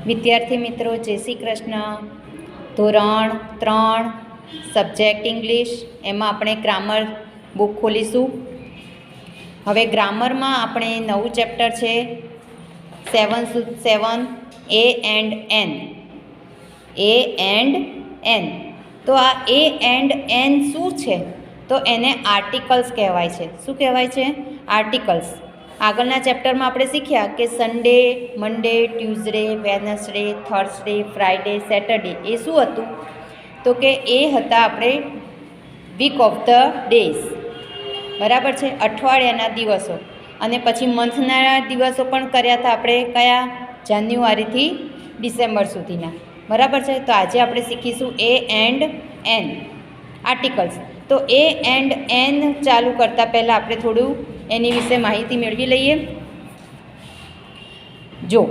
વિદ્યાર્થી મિત્રો, જય શ્રી કૃષ્ણ. ધોરણ 3 સબ્જેક્ટ ઇંગ્લિશ, એમાં આપણે ગ્રામર બુક ખોલીશું. હવે ગ્રામરમાં આપણે નવું ચેપ્ટર છે 7 A and N. A and N. તો આ A and N શું છે? તો એને આર્ટિકલ્સ કહેવાય છે. શું કહેવાય છે? આર્ટિકલ્સ. આગળના ચેપ્ટરમાં આપણે શીખ્યા કે Sunday, Monday, Tuesday, Wednesday, Thursday, Friday, Saturday એ શું હતું? તો કે એ હતા આપણે વીક ઓફ ધ ડેઝ. બરાબર છે? અઠવાડિયાના દિવસો. અને પછી મંથના દિવસો પણ કર્યા હતા આપણે, કયા? જાન્યુઆરીથી ડિસેમ્બર સુધીના. બરાબર છે? તો આજે આપણે શીખીશું એ એન્ડ એન આર્ટિકલ્સ. તો એ એન્ડ એન ચાલુ કરતાં પહેલાં આપણે થોડું એની વિશે માહિતી મેળવી લઈએ. જો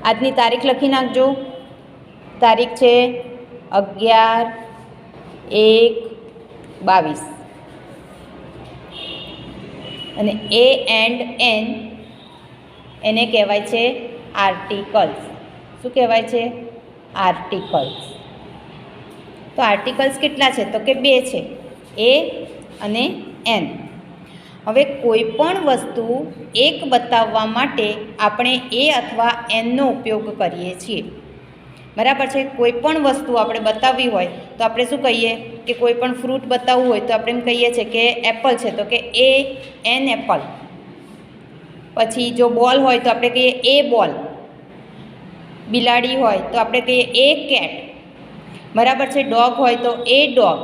આજની તારીખ લખી નાખજો. તારીખ છે 11/1/22. અને એ એન્ડ એન એને કહેવાય છે આર્ટિકલ્સ. શું કહેવાય છે? આર્ટિકલ્સ. તો આર્ટિકલ્સ કેટલા છે? તો કે 2 છે, એ અને એન. હવે કોઈ પણ વસ્તુ એક બતાવવા માટે આપણે એ અથવા એનનો ઉપયોગ કરીએ છીએ. બરાબર છે? કોઈ પણ વસ્તુ આપણે બતાવવી હોય તો આપણે શું કહીએ? કે કોઈ પણ ફ્રૂટ બતાવવું હોય તો આપણે એમ કહીએ છીએ કે એપલ છે, તો કે એ એન એપલ. પછી જો બોલ હોય તો આપણે કહીએ એ બોલ. બિલાડી હોય તો આપણે કહીએ એ કેટ. બરાબર છે? ડોગ હોય તો એ ડોગ.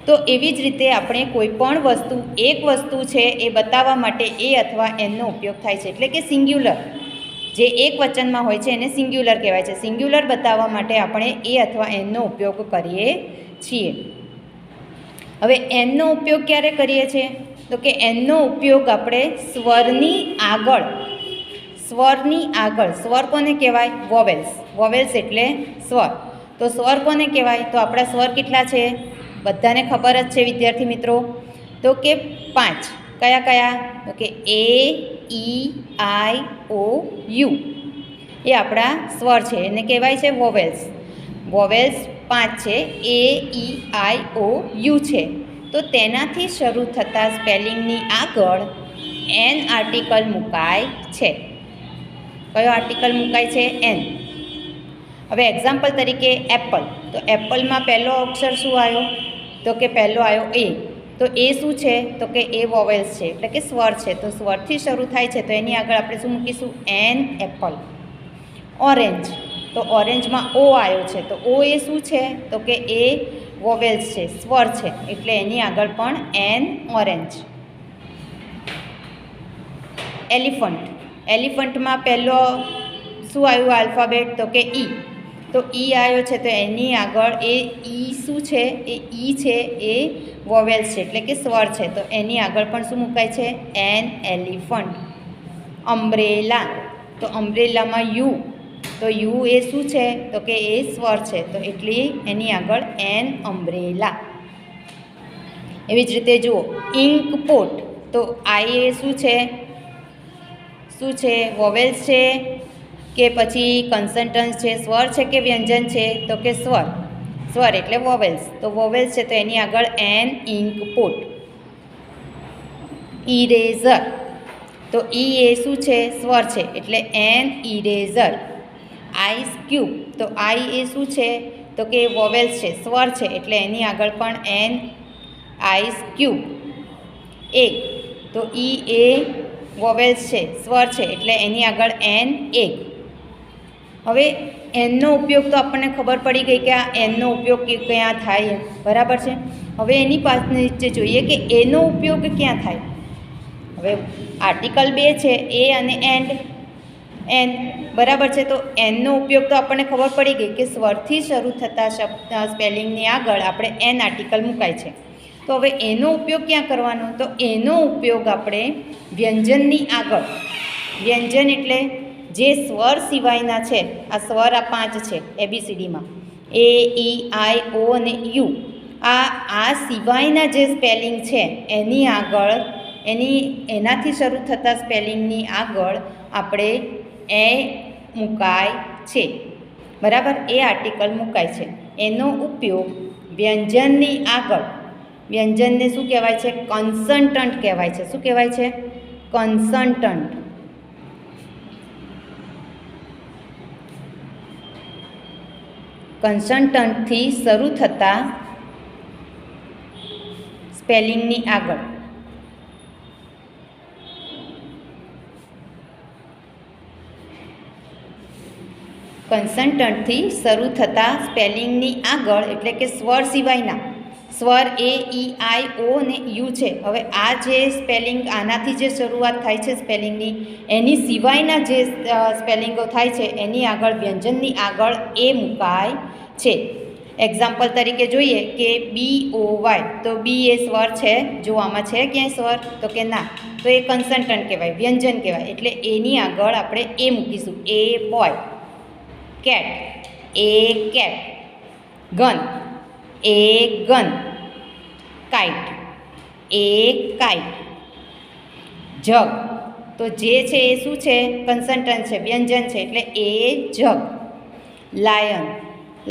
તો એવી જ રીતે આપણે કોઈ પણ વસ્તુ, એક વસ્તુ છે એ બતાવવા માટે એ અથવા એનનો ઉપયોગ થાય છે. એટલે કે સિંગ્યુલર, જે એક વચનમાં હોય છે એને સિંગ્યુલર કહેવાય છે. સિંગ્યુલર બતાવવા માટે આપણે એ અથવા એનનો ઉપયોગ કરીએ છીએ. હવે એનનો ઉપયોગ ક્યારે કરીએ છીએ? તો કે એનનો ઉપયોગ આપણે સ્વરની આગળ, સ્વરની આગળ. સ્વર કોને કહેવાય? વોવેલ્સ. વોવેલ્સ એટલે સ્વર. તો સ્વર કોને કહેવાય? તો આપણા સ્વર કેટલા છે? બધાને ખબર જ છે વિદ્યાર્થી મિત્રો. તો કે 5. કયા કયા? તો કે A, E, I, O, you એ આપણા સ્વર છે, એને કહેવાય છે વોવેલ્સ. વોવેલ્સ 5 છે, એ, ઈ, આઈ, ઓ, યુ છે. તો તેનાથી શરૂ થતાં સ્પેલિંગની આગળ એન આર્ટિકલ મુકાય છે. કયો આર્ટિકલ મુકાય છે? એન. હવે એક્ઝામ્પલ તરીકે એપલ. તો એપલમાં પહેલો અક્ષર શું આવ્યો? તો કે પહેલો આવ્યો એ. તો એ શું છે? તો કે એ વોવેલ્સ છે, એટલે કે સ્વર છે. તો સ્વરથી શરૂ થાય છે તો એની આગળ આપણે શું મૂકીશું? An apple. ઓરેન્જ. તો ઓરેન્જમાં ઓ આવ્યો છે, તો ઓ એ શું છે? તો કે એ વોવેલ્સ છે, સ્વર છે, એટલે એની આગળ પણ એન ઓરેન્જ. એલિફન્ટ. એલિફન્ટમાં પહેલો શું આવ્યું આલ્ફાબેટ? તો કે ઈ. તો ઈ આવ્યો છે તો એની આગળ એ ઈ શું છે? એ ઈ છે, એ વોવેલ્સ છે, એટલે કે સ્વર છે. તો એની આગળ પણ શું મુકાય છે? An elephant. અમ્બ્રેલા. તો અમ્બ્રેલામાં યુ. તો યુ એ શું છે? તો કે એ સ્વર છે, તો એટલે એની આગળ એન અમ્બ્રેલા. એવી જ રીતે જુઓ ઇન્ક પોટ. તો આઈ એ શું છે? શું છે? વોવેલ્સ છે કે પછી કન્સન્ટન્સ છે? સ્વર છે કે વ્યંજન છે? તો કે સ્વર. સ્વર એટલે વોવેલ્સ. તો વોવેલ્સ છે તો એની આગળ એન ઇન્ક પોટ. ઇરેઝર. તો ઈ એ શું છે? સ્વર છે, એટલે એન ઇરેઝર. Ice cube. તો આઈ એ શું છે? તો કે વોવેલ્સ છે, સ્વર છે, એટલે એની આગળ પણ એન આઈસ ક્યુબ. એગ. તો ઈ એ વોવેલ્સ છે, સ્વર છે, એટલે એની આગળ એન એગ. હવે એનનો ઉપયોગ તો આપણને ખબર પડી ગઈ કે આ એનનો ઉપયોગ ક્યાં થાય. બરાબર છે? હવે એની પાસે નીચે જોઈએ કે એનો ઉપયોગ ક્યાં થાય. હવે આર્ટિકલ 2 છે, એ અને એન્ડ એન. બરાબર છે? તો એનનો ઉપયોગ તો આપણને ખબર પડી ગઈ કે સ્વરથી શરૂ થતા શબ્દ સ્પેલિંગની આગળ આપણે એન આર્ટિકલ મુકાય છે. તો હવે એનો ઉપયોગ ક્યાં કરવાનો? તો એનો ઉપયોગ આપણે વ્યંજનની આગળ. વ્યંજન એટલે જે સ્વર સિવાયના છે. આ સ્વર આ 5 છે એબીસીડીમાં, એ, ઈ, આઈ, ઓ અને યુ. આ સિવાયના જે સ્પેલિંગ છે એની આગળ, એનાથી શરૂ થતા સ્પેલિંગની આગળ આપણે એ મુકાય છે. બરાબર, એ આર્ટિકલ મુકાય છે. એનો ઉપયોગ વ્યંજનની આગળ, વ્યંજનને શું કહેવાય છે? કન્સન્ટન્ટ કહેવાય છે. શું કહેવાય છે? કન્સન્ટન્ટ. કન્સન્ટન્ટથી શરૂ થતા સ્પેલિંગની આગળ કન્સન્ટન્ટથી શરૂ થતા સ્પેલિંગની આગળ એટલે કે સ્વર સિવાયના, સ્વર એ, ઈ, આઈ, ઓ અને યુ છે. હવે આ જે સ્પેલિંગ આનાથી જે શરૂઆત થાય છે સ્પેલિંગની, એની સિવાયના જે સ્પેલિંગો થાય છે એની આગળ, વ્યંજનની આગળ એ મુકાય છે. એક્ઝામ્પલ તરીકે જોઈએ કે BOY, તો બી એ સ્વર છે? જો આમાં છે ક્યાંય સ્વર? તો કે ના, તો એ કન્સન્ટન્ટ કહેવાય, વ્યંજન કહેવાય. એટલે એની આગળ આપણે એ મૂકીશું. એ બોય, કેટ, એ કેટ, ગન, એ ગન, કાઇટ, એ કાઇટ, જગ, તો જે છે એ શું છે? કન્સન્ટન્ટ છે, વ્યંજન છે, એટલે એ જગ. લાયન,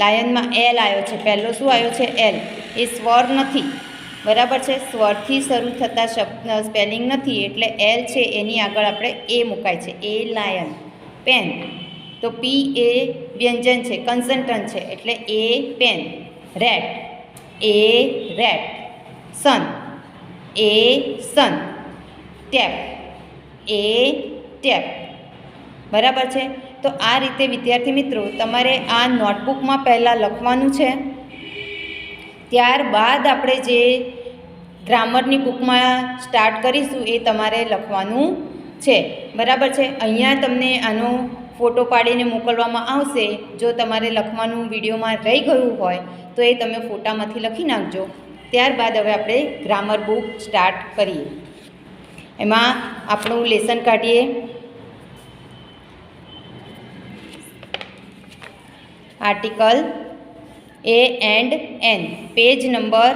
લાયનમાં એલ આવ્યો છે, પહેલો શું આવ્યો છે? એલ. એ સ્વર નથી, બરાબર છે, સ્વરથી શરૂ થતા શબ્દ સ્પેલિંગ નથી, એટલે એલ છે એની આગળ આપણે એ મુકાય છે. એ લાયન. પેન, તો પી એ વ્યંજન છે, કન્સન્ટન્ટ છે, એટલે એ પેન. રેટ, એ રેટ. સન, એ સન. ટેપ, એ ટેપ. બરાબર છે. તો આ રીતે વિદ્યાર્થી મિત્રો તમારે આ નોટબુકમાં પહેલાં લખવાનું છે. ત્યારબાદ આપણે જે ગ્રામરની બુકમાં સ્ટાર્ટ કરીશું એ તમારે લખવાનું છે. બરાબર છે. અહીંયા તમને આનો ફોટો પાડીને મોકલવામાં આવશે. જો તમારે લખવાનું વિડીયોમાં રહી ગયું હોય તો એ તમે ફોટામાંથી લખી નાખજો. ત્યારબાદ હવે આપણે ગ્રામર બુક સ્ટાર્ટ કરીએ. એમાં આપણું લેસન કાઢીએ. Article A and an, page number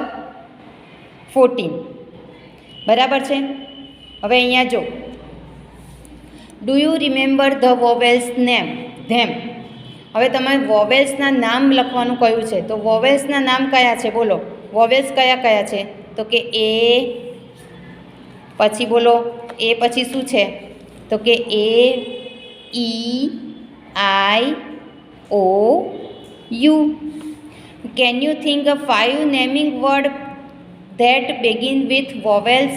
14. બરાબર છે. હવે અહીંયા જો, do you remember the vowels name them. હવે તમારે વોવેલ્સના નામ લખવાનું કહ્યું છે, તો વોવેલ્સના નામ કયા છે? બોલો, વોવેલ્સ કયા કયા છે? તો કે એ, પછી બોલો એ પછી શું છે? તો કે A, E, I, O, U. Can you think a 5 naming word that begin with vowels?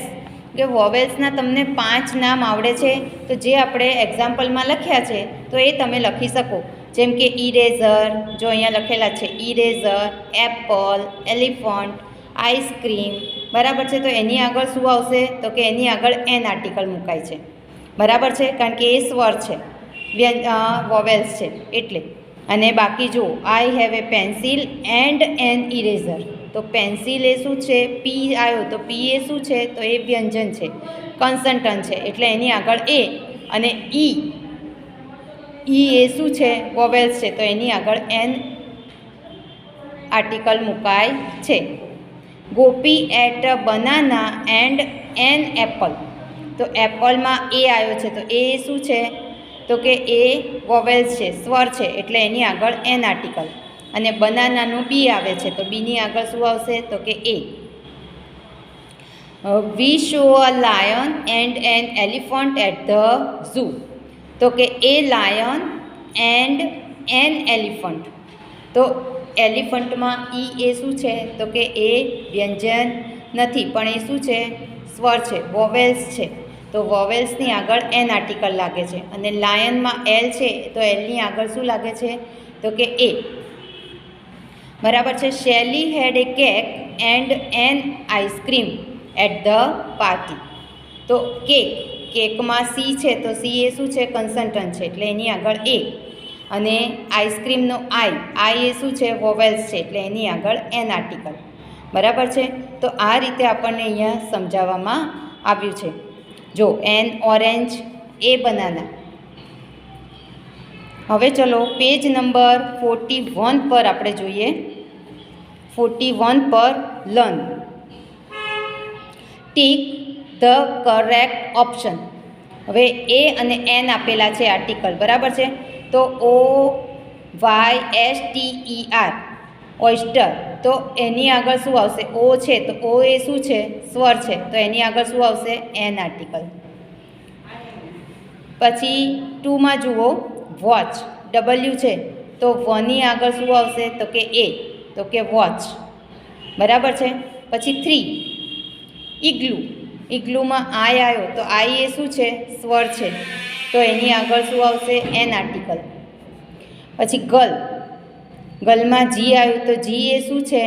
કે વોવેલ્સના તમને 5 નામ આવડે છે, તો જે આપણે એક્ઝામ્પલમાં લખ્યા છે તો એ તમે લખી શકો. જેમ કે ઇરેઝર, જો અહીંયા લખેલા છે ઇરેઝર, એપલ, એલિફન્ટ, આઈસ્ક્રીમ. બરાબર છે. તો એની આગળ શું આવશે? તો કે એની આગળ એન આર્ટિકલ મુકાય છે. બરાબર છે, કારણ કે એ સ્વર છે, વોવેલ્સ છે એટલે. અને બાકી જો, I have a pencil and N eraser, તો પેન્સિલ એ શું છે? પી આવ્યો, તો પી એ શું છે? તો એ વ્યંજન છે, કન્સન્ટન્ટ છે, એટલે એની આગળ એ. અને ઈ, ઈ એ શું છે? વોવેલ્સ છે, તો એની આગળ એન આર્ટિકલ મુકાય છે. Gopi ate banana and an apple, તો એપલમાં એ આવ્યો છે, તો એ શું છે? તો કે એ વોવેલ્સ છે, સ્વર છે, એટલે એની આગળ એન આર્ટિકલ. અને બનાનાનું બી આવે છે, તો બીની આગળ શું આવશે? તો કે A. We show a lion and an elephant at the zoo, તો કે a lion and an elephant. તો એલિફન્ટમાં ઈ એ શું છે? તો કે એ વ્યંજન નથી, પણ એ શું છે? સ્વર છે, વોવેલ્સ છે, તો વોવેલ્સની આગળ એન આર્ટિકલ લાગે છે. અને લાયનમાં એલ છે, તો એલની આગળ શું લાગે છે? તો કે એ. બરાબર છે. Shelly had a cake and an ice cream at the party, તો કેક, કેકમાં સી છે, તો સી એ શું છે? કન્સન્ટન્ટ છે, એટલે એની આગળ એ. અને આઈસ્ક્રીમનો આઈ એ શું છે? વોવેલ્સ છે, એટલે એની આગળ એન આર્ટિકલ. બરાબર છે. તો આ રીતે આપણને અહીંયા સમજાવવામાં આવ્યું છે. જો, એન ઓરેન્જ, એ બનાના. હવે ચલો પેજ નંબર 41 પર આપણે જોઈએ. 41 પર learn. Tick the correct option. હવે એ અને એન આપેલા છે આર્ટિકલ. બરાબર છે. તો ઓ YSTER ઓયસ્ટર, તો એની આગળ શું આવશે? ઓ છે તો ઓ એ શું છે? સ્વર છે, તો એની આગળ શું આવશે? An article. પછી 2માં જુઓ, વોચ, ડબલ્યુ છે તો વની આગળ શું આવશે? તો કે એ, તો કે વોચ, બરાબર છે. પછી 3 ઇગ્લુ, ઇગ્લુમાં આઈ આવ્યો તો આઈ એ શું છે? સ્વર છે, તો એની આગળ શું આવશે? An article. પછી ગર્લ, ગર્લમાં જી આવ્યું તો જી એ શું છે?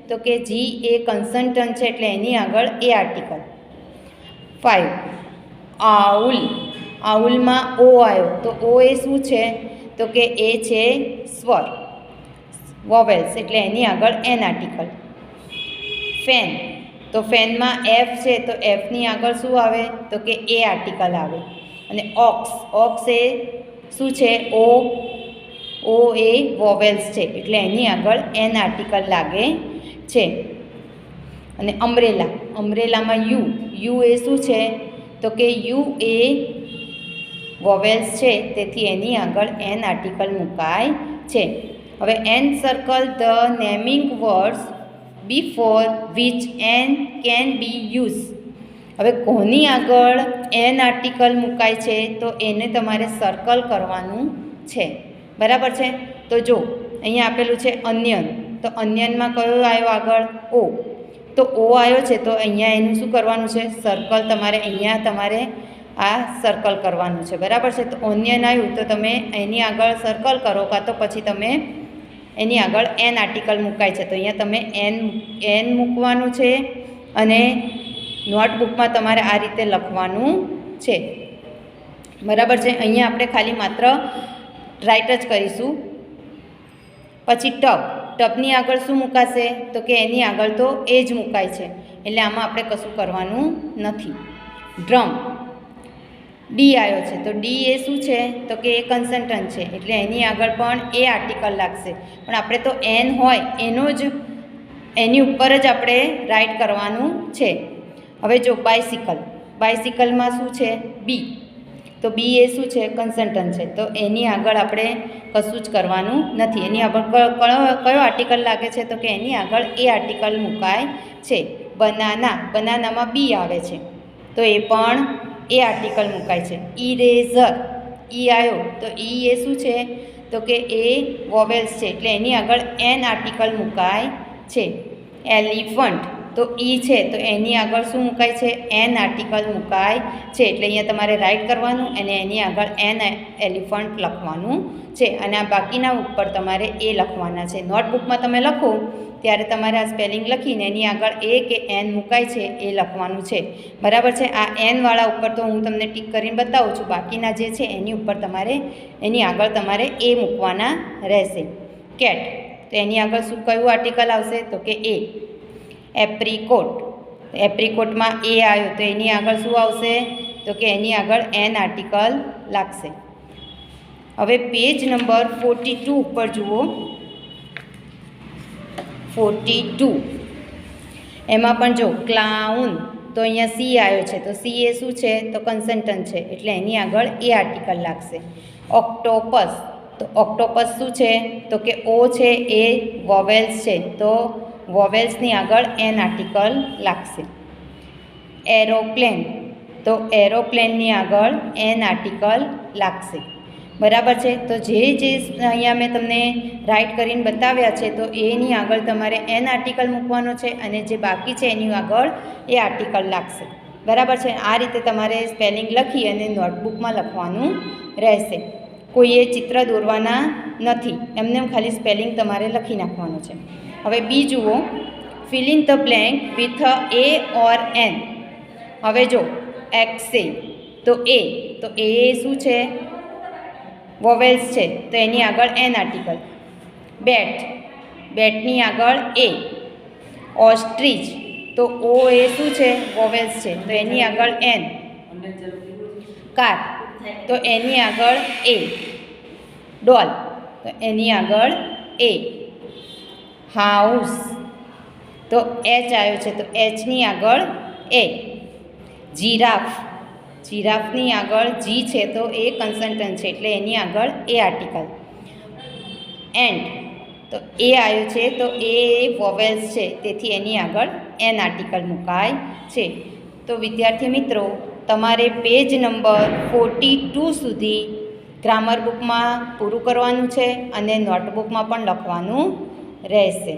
તો કે જી એ કન્સન્ટન્ટ છે, એટલે એની આગળ એ આર્ટિકલ. 5 આઉલ, આઉલમાં ઓ આવ્યો તો ઓ એ શું છે? તો કે એ છે સ્વર, વોવેલ્સ, એટલે એની આગળ એન આર્ટિકલ. ફેન, તો ફેનમાં એફ છે તો એફની આગળ શું આવે? તો કે એ આર્ટિકલ આવે. અને ઓક્સ, ઓક્સ એ શું છે? ઓ એ વોવેલ્સ છે, એટલે એની આગળ એન આર્ટિકલ લાગે છે. અને અમ્બ્રેલા, અમ્બ્રેલામાં યુ એ શું છે? તો કે યુ એ વોવેલ્સ છે, તેથી એની આગળ એન આર્ટિકલ મુકાય છે. હવે an circle the naming words before which an can be use. હવે કોની આગળ એન આર્ટિકલ મુકાય છે? તો એને તમારે સર્કલ કરવાનું છે, બરાબર છે. તો જો અહીંયા આપેલું છે અન્યન, તો અન્યનમાં કયો આવ્યો આગળ? ઓ, તો ઓ આવ્યો છે તો અહીંયા એનું શું કરવાનું છે? સર્કલ તમારે અહીંયા તમારે આ સર્કલ કરવાનું છે, બરાબર છે. તો ઓનિયન આવ્યું તો તમે એની આગળ સર્કલ કરો, કાં તો પછી તમે એની આગળ એન આર્ટિકલ મુકાય છે તો અહીંયા તમે એન મૂકવાનું છે. અને નોટબુકમાં તમારે આ રીતે લખવાનું છે, બરાબર છે. અહીંયા આપણે ખાલી માત્ર રાઇટ જ કરીશું. પછી ટબ, ટબની આગળ શું મુકાશે? તો કે એની આગળ તો એ જ મુકાય છે, એટલે આમાં આપણે કશું કરવાનું નથી. ડ્રમ, ડી આવ્યો છે તો ડી એ શું છે? તો કે એ કન્સન્ટન્ટ છે, એટલે એની આગળ પણ એ આર્ટિકલ લાગશે. પણ આપણે તો એન હોય એનો જ એની ઉપર જ આપણે રાઇટ કરવાનું છે. હવે જો બાયસિકલ, બાયસિકલમાં શું છે? બી, તો બી એ શું છે? કન્સન્ટન્ટ છે, તો એની આગળ આપણે કશું જ કરવાનું નથી. એની આગળ કયો આર્ટિકલ લાગે છે? તો કે એની આગળ એ આર્ટિકલ મુકાય છે. બનાના, બનાનામાં બી આવે છે તો એ પણ એ આર્ટિકલ મુકાય છે. ઇરેઝર, ઈ આવ્યો તો ઈ એ શું છે? તો કે એ વોવેલ્સ છે, એટલે એની આગળ એન આર્ટિકલ મુકાય છે. એલિફન્ટ, તો ઈ છે તો એની આગળ શું મુકાય છે? એન આર્ટિકલ મુકાય છે, એટલે અહીંયા તમારે રાઇટ કરવાનું અને એની આગળ એન એલિફન્ટ લખવાનું છે. અને આ બાકીના ઉપર તમારે એ લખવાના છે. નોટબુકમાં તમે લખો ત્યારે તમારે આ સ્પેલિંગ લખીને એની આગળ એ કે એન મુકાય છે એ લખવાનું છે, બરાબર છે. આ એનવાળા ઉપર તો હું તમને ટીક કરીને બતાવું છું, બાકીના જે છે એની ઉપર તમારે એની આગળ તમારે એ મૂકવાના રહેશે. કેટ, તો એની આગળ શું કયું આર્ટિકલ આવશે? તો કે એ. એપ્રિકોટ, એપ્રિકોટમાં એ આવ્યો તો એની આગળ શું આવશે? તો કે એની આગળ એન આર્ટિકલ લાગશે. હવે પેજ નંબર 42 ઉપર જુઓ. 42 એમાં પણ જો ક્લાઉન, તો અહીંયા સી આવ્યો છે તો સી એ શું છે? તો કન્સન્ટન્ટ છે, એટલે એની આગળ એ આર્ટિકલ લાગશે. ઓક્ટોપસ, તો ઓક્ટોપસ શું છે? તો કે ઓ છે એ વોવેલ્સ છે, તો વોવેલ્સની આગળ એન આર્ટિકલ લાગશે. એરોપ્લેન, તો એરોપ્લેનની આગળ એન આર્ટિકલ લાગશે, બરાબર છે. તો જે અહીંયા મેં તમને રાઇટ કરીને બતાવ્યા છે તો એની આગળ તમારે એન આર્ટિકલ મૂકવાનો છે અને જે બાકી છે એની આગળ એ આર્ટિકલ લાગશે, બરાબર છે. આ રીતે તમારે સ્પેલિંગ લખી અને નોટબુકમાં લખવાનું રહેશે. કોઈએ ચિત્ર દોરવાના નથી, એમને ખાલી સ્પેલિંગ તમારે લખી નાખવાનું છે. હવે બી જુઓ. Fill in the blank with a or an. હવે જો એક્સે, તો એ શું છે? વોવેલ્સ છે, તો એની આગળ એન આર્ટિકલ. બેટ, બેટની આગળ એ. ઓસ્ટ્રીચ, તો ઓ એ શું છે? વોવેલ્સ છે, તો એની આગળ એન. કાર, તો એની આગળ એ. ડોલ, તો એની આગળ એ. હાઉસ, તો એચ આવ્યો છે તો એચની આગળ એ. જીરાફ, જીરાફની આગળ જી છે તો એ કન્સન્ટન્ટ છે, એટલે એની આગળ એ આર્ટિકલ. એન્ડ, તો એ આવ્યું છે તો એ વોવેલ્સ છે, તેથી એની આગળ એન આર્ટિકલ મુકાય છે. તો વિદ્યાર્થી મિત્રો, તમારે પેજ નંબર 42 સુધી ગ્રામર બુકમાં પૂરું કરવાનું છે અને નોટબુકમાં પણ લખવાનું રહેશે.